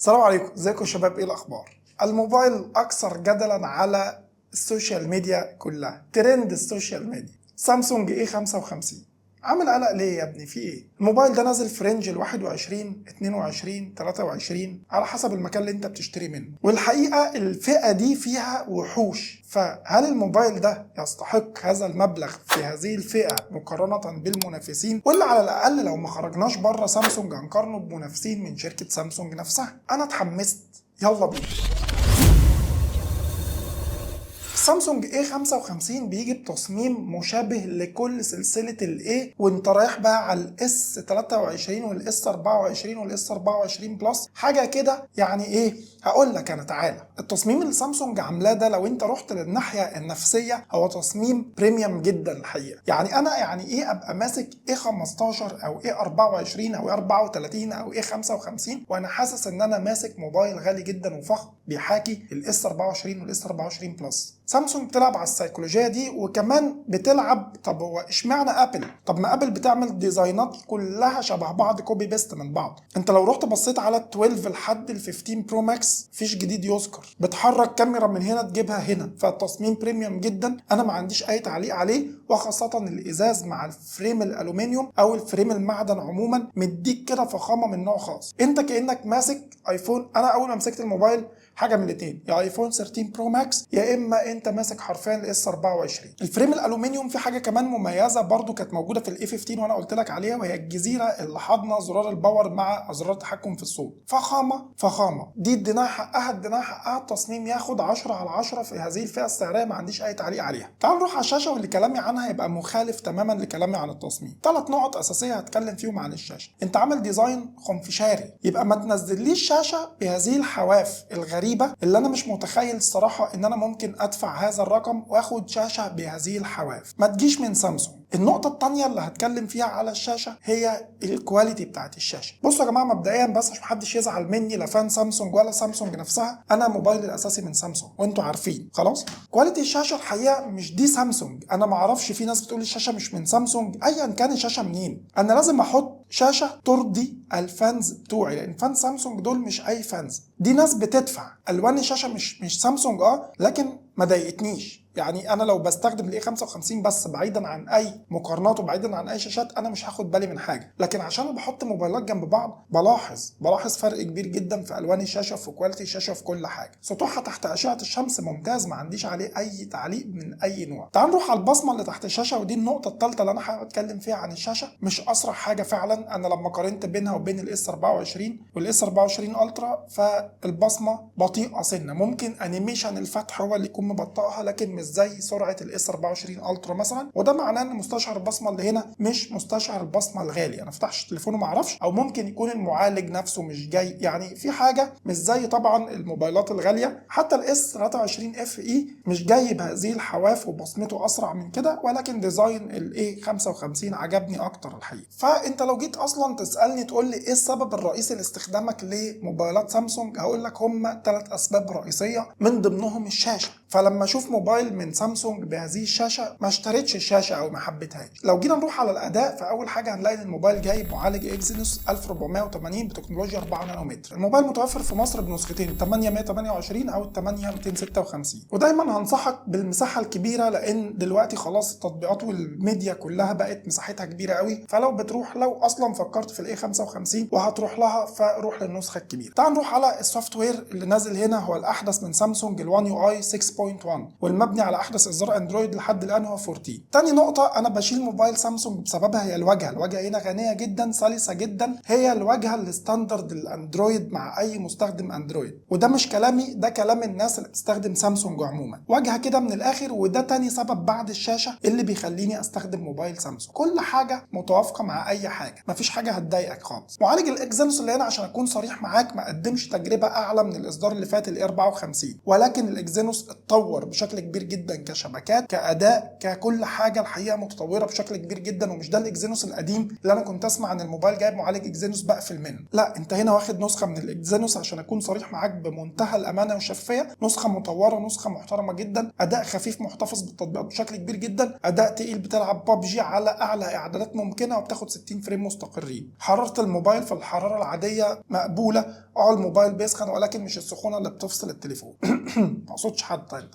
السلام عليكم، ازيكم يا شباب؟ ايه الاخبار؟ الموبايل اكثر جدلا على السوشيال ميديا كلها، ترند السوشيال ميديا سامسونج اي 55. عامل قلق ليه يا ابني؟ في ايه؟ الموبايل ده نازل في رينج ال 21 22 23 على حسب المكان اللي انت بتشتري منه، والحقيقه الفئه دي فيها وحوش. فهل الموبايل ده يستحق هذا المبلغ في هذه الفئه مقارنه بالمنافسين، ولا على الاقل لو ما خرجناش بره سامسونج هنقارنه بمنافسين من شركه سامسونج نفسها؟ انا اتحمست، يلا بينا. سامسونج A55 بيجي بتصميم مشابه لكل سلسلة ال A، وانت رايح بقى على ال S23 وال S24 وال S24 بلس، حاجة كده يعني ايه؟ هقول لك انا، تعالى. التصميم اللي سامسونج عاملاه ده لو انت رحت للناحية النفسية هو تصميم بريميوم جدا الحقيقة. يعني انا يعني ايه ابقى ماسك A15 او A24 او A34 او A55 وانا حاسس ان انا ماسك موبايل غالي جدا وفخم بيحاكي ال S24 وال S24 بلس. سامسونج بتلعب على السيكولوجيه دي، وكمان بتلعب طب هو اشمعنى ابل؟ طب ما ابل بتعمل ديزاينات كلها شبه بعض، كوبي بيست من بعض. انت لو رحت بصيت على ال 12 لحد ال 15 برو ماكس مفيش جديد يذكر، بتحرك كاميرا من هنا تجيبها هنا، فالتصميم بريميوم جدا، انا ما عنديش اي تعليق عليه. وخاصه الازاز مع الفريم الالومنيوم او الفريم المعدن عموما مديك كده فخامه من نوع خاص، انت كانك ماسك ايفون. انا اول ما مسكت الموبايل حاجه من الاثنين، يا ايفون 13 برو ماكس يا اما انت ماسك حرفيا الاس 24. الفريم الالومنيوم في حاجه كمان مميزه برضو كانت موجوده في الاي 15 وانا قلت لك عليها، وهي الجزيره اللي حاضنه زرار الباور مع زرار التحكم في الصوت. فخامه دي اديناها حقها التصميم ياخد 10 على 10 في هذه الفئه السعريه، ما عنديش اي تعليق عليها. تعال نروح على الشاشه، واللي كلامي عنها يبقى مخالف تماما لكلامي عن التصميم. 3 نقط اساسيه هتكلم فيهم عن الشاشه. انت عامل ديزاين خنفشاري، يبقى ما تنزليش شاشه بهذه الحواف الغريبه اللي انا مش متخيل الصراحه ان انا ممكن ادفع هذا الرقم واخد شاشه بهذه الحواف. ما تجيش من سامسونج. النقطه الثانيه اللي هتكلم فيها على الشاشه هي الكواليتي بتاعت الشاشه. بصوا يا جماعه، مبدئيا بس عشان محدش يزعل مني، لا فان سامسونج ولا سامسونج نفسها، انا موبايلي الاساسي من سامسونج وانتوا عارفين خلاص. كواليتي الشاشه الحقيقه مش دي سامسونج. انا ما اعرفش، في ناس بتقول الشاشه مش من سامسونج. ايا كان الشاشه منين، انا لازم احط شاشه ترضي الفانز بتوعي، لان فان سامسونج دول مش اي فانز، دي ناس بتدفع. الوان الشاشه مش سامسونج لكن ما ضايقتنيش. يعني انا لو بستخدم الاي 55 بس بعيدا عن اي مقارنات وبعيدا عن اي شاشات انا مش هاخد بالي من حاجه، لكن عشان بحط موبايلات جنب بعض بلاحظ فرق كبير جدا في الوان الشاشه وفي كواليتي الشاشه وفي كل حاجه. سطوحها تحت اشعه الشمس ممتاز، ما عنديش عليه اي تعليق من اي نوع. تعال نروح على البصمه اللي تحت الشاشه، ودي النقطه الثالثه اللي انا حابب اتكلم فيها عن الشاشه. مش اسرع حاجه فعلا. انا لما قارنت بينها وبين الاس 24 والاس 24 الترا فالبصمه بطيئه سنه، ممكن انيميشن الفتح هو اللي يكون مبطئها، لكن مش زي سرعه الاس 24 الترا مثلا. وده معناه ان مستشعر البصمه اللي هنا مش مستشعر البصمه الغالي. انا فتحش تليفونه ما اعرفش، او ممكن يكون المعالج نفسه مش جاي، يعني في حاجه مش زي طبعا الموبايلات الغاليه. حتى الاس 23 اف اي مش جاي بهذه الحواف وبصمته اسرع من كده، ولكن ديزاين الاي 55 عجبني اكتر الحقيقه. فانت لو جيت اصلا تسالني تقول لي ايه السبب الرئيسي لاستخدامك لموبايلات سامسونج، هقول لك هم 3 اسباب رئيسيه من ضمنهم الشاشه. فلما اشوف موبايل من سامسونج بهذه الشاشه ما اشتريتش الشاشه او ما حبيتهاش. لو جينا نروح على الاداء، فاول حاجه هنلاقي ان الموبايل جايب معالج اكزينوس 1480 بتكنولوجيا 4 نانومتر. الموبايل متوفر في مصر بنسختين، 8128 او 8256. ودايما هنصحك بالمساحه الكبيره، لان دلوقتي خلاص التطبيقات والميديا كلها بقت مساحتها كبيره قوي. فلو لو اصلا فكرت في الاي 55 وهتروح لها فروح للنسخه الكبيره. تعال نروح على السوفت وير اللي نازل هنا، هو الاحدث من سامسونج، الوان يو اي 6.1، والمبني على احدث اصدار اندرويد لحد الان هو 14. تاني نقطه انا بشيل موبايل سامسونج بسببها هي الواجهه هنا غنيه جدا، سلسه جدا. هي الواجهه الستاندرد الاندرويد مع اي مستخدم اندرويد، وده مش كلامي، ده كلام الناس اللي بتستخدم سامسونج عموما. واجهه كده من الاخر، وده تاني سبب بعد الشاشه اللي بيخليني استخدم موبايل سامسونج. كل حاجه متوافقه مع اي حاجه، مفيش حاجه هتضايقك خالص. معالج الاكزينوس اللي هنا عشان اكون صريح معاك ما قدمش تجربه اعلى من الاصدار اللي فات الاي 54، ولكن الاكزينوس متطور بشكل كبير جدا كشبكات كاداء ككل حاجه، الحقيقه متطوره بشكل كبير جدا. ومش ده الاكزينوس القديم اللي انا كنت اسمع عن الموبايل جايب معالج اكزينوس بقفل منه، لا انت هنا واخد نسخه من الاكزينوس عشان اكون صريح معاك بمنتهى الامانه والشفافيه، نسخه مطوره، نسخه محترمه جدا، اداء خفيف محتفظ بالتطبيقات بشكل كبير جدا، اداء تقيل، بتلعب ببجي على اعلى اعدادات ممكنه وبتاخد 60 فريم مستقرين. حراره الموبايل في الحراره العاديه مقبوله، الموبايل بيسخن ولكن مش السخونه اللي بتفصل التليفون. ما اقصدش حد انت.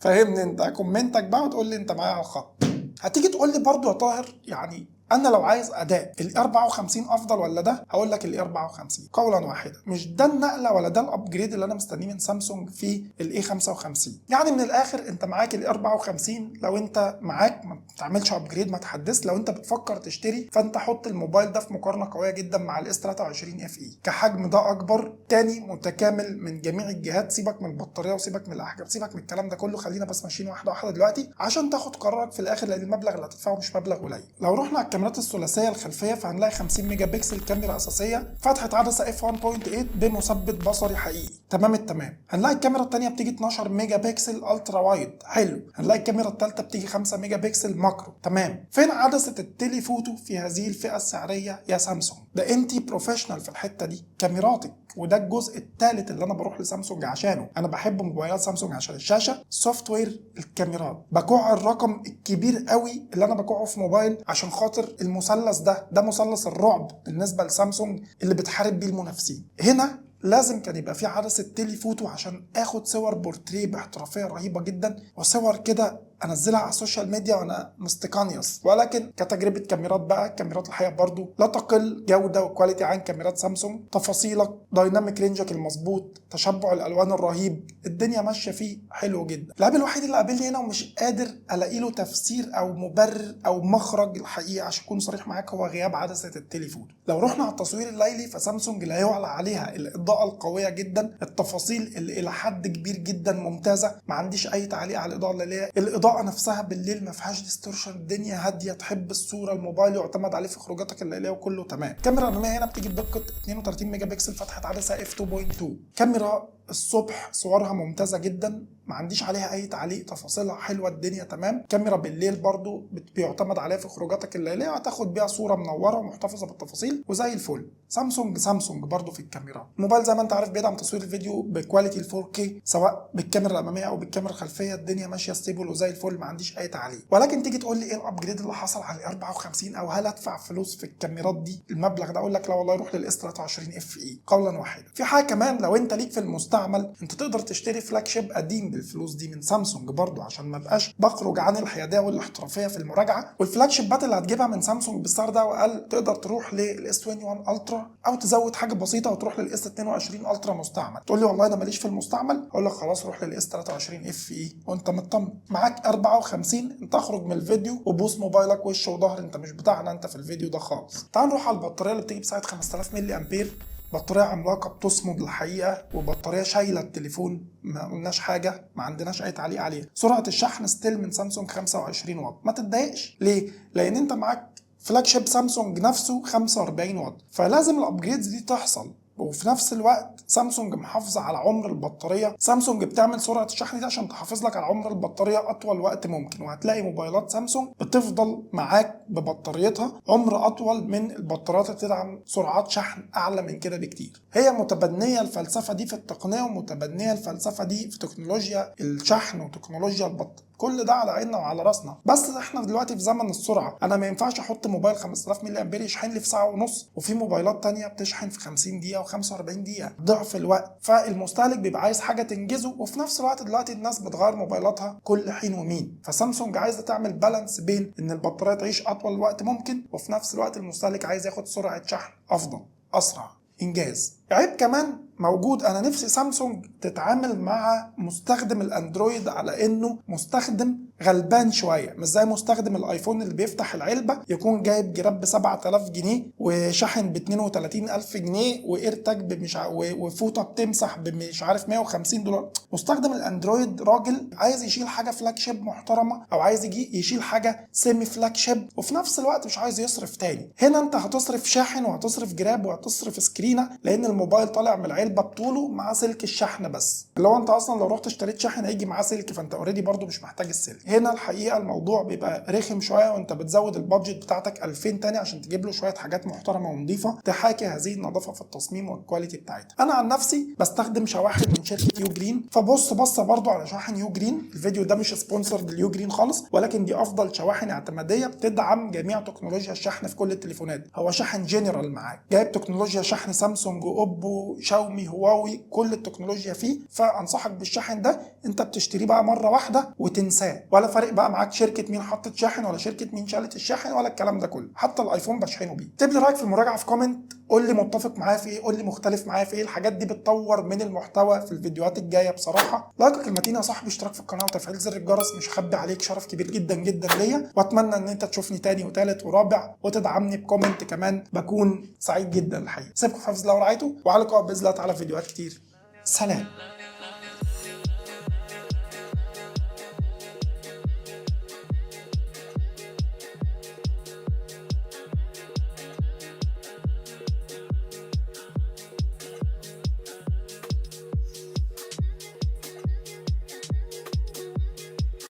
فاهمني انت، كومنتك بقى وتقول لي انت معايا على الخط. هتيجي تقول لي برضو يا طاهر، يعني انا لو عايز اداء ال 54 افضل ولا ده؟ هقول لك ال 54 قولا واحدا. مش ده النقله ولا ده الابجريد اللي انا مستنيه من سامسونج في الاي 55. يعني من الاخر انت معاك ال 54، لو انت معاك ما تعملش ابجريد، ما تحدث. لو انت بتفكر تشتري فانت حط الموبايل ده في مقارنه قويه جدا مع الاس 23 اف اي. كحجم ده اكبر، تاني متكامل من جميع الجهات. سيبك من البطاريه وسيبك من الاحجام، سيبك من الكلام ده كله، خلينا بس ماشيين واحده واحده دلوقتي عشان تاخد قرارك في الاخر، لان المبلغ اللي هتدفعه مش مبلغ قليل. لو رحنا على الكاميرات الثلاثيه الخلفيه فهنلاقي 50 ميجا بكسل كاميرا اساسيه، فتحه عدسه اف 1.8 بمثبت بصري حقيقي، تمام التمام. هنلاقي الكاميرا الثانيه بتيجي 12 ميجا بكسل الترا وايد، حلو. هنلاقي الكاميرا الثالثه بتيجي 5 ميجا بكسل ماكرو، تمام. فين عدسه التليفوتو في هذه الفئه السعريه يا سامسونج؟ ده انتي بروفيشنال في الحته دي، كاميراتك. وده الجزء الثالث اللي انا بروح لسامسونج عشانه. انا بحب موبايلات سامسونج عشان الشاشه، سوفت وير، الكاميرات. بكوع الرقم الكبير قوي اللي انا بكوعه في موبايل عشان خاطر المثلث ده مثلث الرعب بالنسبه لسامسونج اللي بتحارب بيه المنافسين. هنا لازم كان يبقى في عدسه تليفوتو عشان اخد صور بورتريه باحترافيه رهيبه جدا، وصور كده انزلها على السوشيال ميديا وانا مستقانيوس. ولكن كتجربه كاميرات بقى، الكاميرات الحقيقه برضو لا تقل جوده وكواليتي عن كاميرات سامسونج. تفاصيلك، دايناميك رينجك المظبوط، تشبع الالوان الرهيب، الدنيا ماشيه فيه حلو جدا. العيب الوحيد اللي قابلني هنا ومش قادر الاقي له تفسير او مبرر او مخرج الحقيقه عشان اكون صريح معاك، هو غياب عدسه التليفون. لو رحنا على التصوير الليلي فسامسونج لا يعلى عليها، الاضاءه القويه جدا، التفاصيل اللي الى حد كبير جدا ممتازه، ما عنديش اي تعليق على الاضاءه الليليه. الاضاءه نفسها بالليل ما فيهاش ديستورشن، الدنيا هاديه، تحب الصوره، الموبايل يعتمد عليه في خروجاتك الليليه وكله تمام. الكاميرا الاماميه هنا بتيجي بدقه 32 ميجا بكسل، فتحه عدسه اف 2.2. كاميرا الصبح صورها ممتازه جدا، ما عنديش عليها اي تعليق، تفاصيلها حلوه، الدنيا تمام. كاميرا بالليل برضو بيعتمد عليها في خروجاتك الليليه، هتاخد بيها صوره منوره ومحتفظه بالتفاصيل وزي الفل. سامسونج برضو في الكاميرا. الموبايل زي ما انت عارف بيدعم تصوير الفيديو بكواليتي 4K، سواء بالكاميرا الاماميه او بالكاميرا الخلفيه، الدنيا ماشيه ستيبل وزي الفل، ما عنديش اي تعليق. ولكن تيجي تقول لي ايه الابجريد اللي حصل على 54 او هل ادفع فلوس في الكاميرات دي المبلغ ده؟ اقول لك لا والله، روح للاس 23 اف اي قولا واحدا. في حاجه كمان، لو انت ليك في المستعمل انت تقدر تشتري فلاج شيب قديم بالفلوس دي من سامسونج برضو، عشان ما بقاش بخرج عن الحياديه والاحترافيه في المراجعه. والفلاج شيبات اللي هتجيبها من سامسونج بالسعر ده واقل تقدر تروح للاس 21 الترا، او تزود حاجه بسيطه وتروح للاس 22 الترا مستعمل. تقول لي والله انا ماليش في المستعمل، اقول لك خلاص روح للاس 23 اف اي وانت مطمن. معاك 54 انت اخرج من الفيديو وبوس موبايلك وش وظهر، انت مش بتاعنا انت في الفيديو ده خالص. تعال نروح على البطاريه اللي بتيجي بسعه 5000 ملي امبير. بطاريه عملاقه بتصمد الحقيقه، وبطاريه شايله التليفون، ما قلناش حاجه، ما عندناش اي تعليق عليها. سرعه الشحن ستيل من سامسونج 25 واط، ما تتضايقش. ليه؟ لان انت معاك فلاج شيب سامسونج نفسه 45 واط، فلازم الابجريدز دي تحصل. وفي نفس الوقت سامسونج محافظه على عمر البطاريه. سامسونج بتعمل سرعه الشحن دي عشان تحافظ لك على عمر البطاريه اطول وقت ممكن، وهتلاقي موبايلات سامسونج بتفضل معاك ببطاريتها عمر اطول من البطاريات اللي بتدعم سرعات شحن اعلى من كده بكتير. هي متبنيه الفلسفه دي في التقنيه، ومتبنيه الفلسفه دي في تكنولوجيا الشحن وتكنولوجيا البطاريه. كل ده على عيننا وعلى راسنا، بس احنا دلوقتي في زمن السرعه. انا ما ينفعش احط موبايل 5000 ملي امبير يشحن لي في ساعه ونص، وفي موبايلات تانية بتشحن في 50 دقيقه و45 دقيقه، ضعف الوقت. فالمستهلك بيبقى عايز حاجه تنجزه، وفي نفس الوقت دلوقتي الناس بتغير موبايلاتها كل حين ومين. فسامسونج عايزه تعمل بالانس بين ان البطاريه تعيش اطول وقت ممكن، وفي نفس الوقت المستهلك عايز ياخد سرعه شحن افضل، اسرع، انجاز. عيب كمان موجود، انا نفسي سامسونج تتعامل مع مستخدم الاندرويد على انه مستخدم غلبان شويه، مش زي مستخدم الايفون اللي بيفتح العلبه يكون جايب جراب ب 7000 جنيه وشاحن ب 32000 جنيه وايرتاج وفوطه بتمسح بمش عارف 150 دولار. مستخدم الاندرويد راجل عايز يشيل حاجه فلاج شيب محترمه، او عايز يجي يشيل حاجه سيمي فلاج شيب، وفي نفس الوقت مش عايز يصرف تاني. هنا انت هتصرف شاحن وهتصرف جراب وهتصرف سكرينه، لان الموبايل طالع من العلبه بطوله مع سلك الشحن بس، اللي هو انت اصلا لو رحت اشتريت شاحن هيجي معاه سلك، فانت اوريدي برده مش محتاج السلك. هنا الحقيقه الموضوع بيبقى رخم شويه، وانت بتزود البادجت بتاعتك 2000 تاني عشان تجيب له شويه حاجات محترمه ونظيفه تحاكي هذه النظافه في التصميم والكواليتي بتاعتها. انا عن نفسي بستخدم شواحن من شركه يو جرين، فبص بصه برده على شواحن يو جرين. الفيديو ده مش سبونسر لليو جرين خالص، ولكن دي افضل شواحن اعتماديه بتدعم جميع تكنولوجيا الشحن في كل التليفونات. هو شاحن جنرال معاك، جايب تكنولوجيا شحن سامسونج واوبو شاومي هواوي، كل التكنولوجيا فيه. فانصحك بالشاحن ده، انت بتشتريه بقى مره واحده وتنساه، ولا فارق بقى معاك شركه مين حطت شاحن ولا شركه مين شالت الشاحن ولا الكلام ده كله. حتى الايفون بشحنه بيه. اكتب لي رايك في المراجعه في كومنت، قول لي متفق معايا في ايه، قول لي مختلف معايا في ايه. الحاجات دي بتطور من المحتوى في الفيديوهات الجايه بصراحه. لايك المتين يا صاحبي، اشتراك في القناه وتفعيل زر الجرس، مش هخبي عليك، شرف كبير جدا جدا ليا. واتمنى ان انت تشوفني تاني وتالت ورابع وتدعمني بكومنت كمان، بكون سعيد جدا الحقيقه. سيبكم في حفظ الله ورعايته، وعلى لقاء باذن الله تعالى في فيديوهات كتير. سلام.